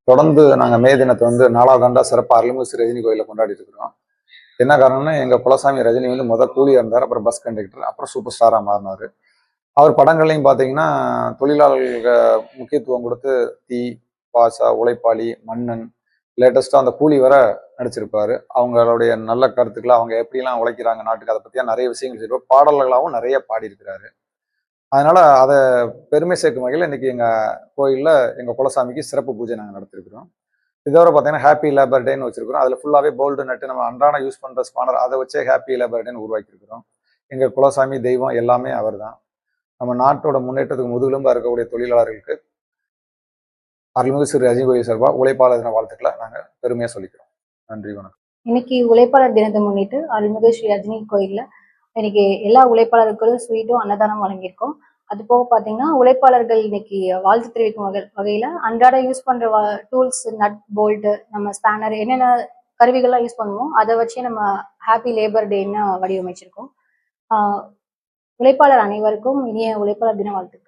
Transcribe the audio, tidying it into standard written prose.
தொடர்ந்து நாங்கள் மே தினத்தை வந்து 4வது ஆண்டா சிறப்பாக அருள்மிகு ரஜினி கோயிலில் கொண்டாடிட்டு இருக்கிறோம். என்ன காரணம்னா எங்கள் குலசாமி ரஜினி வந்து கூலியாக இருந்தார், அப்புறம் பஸ் கண்டக்டர், அப்புறம் சூப்பர் ஸ்டாராக மாறினார். அவர் படங்கள்லையும் பார்த்தீங்கன்னா தொழிலாளர்களுக்கு முக்கியத்துவம் கொடுத்து தீ, பாசா, உழைப்பாளி, மன்னன், லேட்டஸ்ட்டாக அந்த கூலி வர நடிச்சிருப்பாரு. அவங்களுடைய நல்ல கருத்துக்களை அவங்க எப்படிலாம் உழைக்கிறாங்க நாட்டுக்கு, அதை பற்றியா நிறைய விஷயங்கள் சொல்லியிருப்பார். பாடல்களாகவும் நிறைய பாடியிருக்கிறாரு. அதனால அதை பெருமை சேர்க்கும் வகையில் இன்னைக்கு எங்கள் கோயிலில் எங்கள் குலசாமிக்கு சிறப்பு பூஜை நாங்கள் நடத்திருக்கிறோம். இதோட பார்த்தீங்கன்னா ஹாப்பி லேபர் டேன்னு வச்சிருக்கிறோம். அதில் ஃபுல்லாகவே போல்டு நட்டு நம்ம அன்றாட யூஸ் பண்ணுற ஸ்பானர் அதை வச்சே ஹாப்பி லேபர் டேன்னு உருவாக்கியிருக்கிறோம். எங்கள் குலசாமி தெய்வம் எல்லாமே அவர் தான். நம்ம நாட்டோட முன்னேற்றத்துக்கு முதுகெலும்பா இருக்கக்கூடிய தொழிலாளர்களுக்கு அருள்மிகு ஸ்ரீ ரஜினி கோயில் சார்பாக உழைப்பாளர் தின வாழ்த்துக்களை நாங்கள் பெருமையாக சொல்லிக்கிறோம். நன்றி, வணக்கம். இன்னைக்கு உழைப்பாளர் தினத்தை முன்னிட்டு அருள்மிகு ஸ்ரீ ரஜினி கோயில்ல இன்னைக்கு எல்லா உழைப்பாளர்களுக்கும் ஸ்வீட்டும் அன்னதானம் வழங்கியிருக்கோம். அது போக பார்த்தீங்கன்னா உழைப்பாளர்கள் இன்னைக்கு வாழ்த்து தெரிவிக்கும் வகையில அன்றாட யூஸ் பண்ற டூல்ஸ், நட், போல்ட், நம்ம ஸ்பேனர், என்னென்ன கருவிகள்லாம் யூஸ் பண்ணுவோம் அதை வச்சு நம்ம ஹாப்பி லேபர் டேன்னு வடிவமைச்சிருக்கோம். உழைப்பாளர் அனைவருக்கும் இனிய உழைப்பாளர் தின வாழ்த்துக்கள்.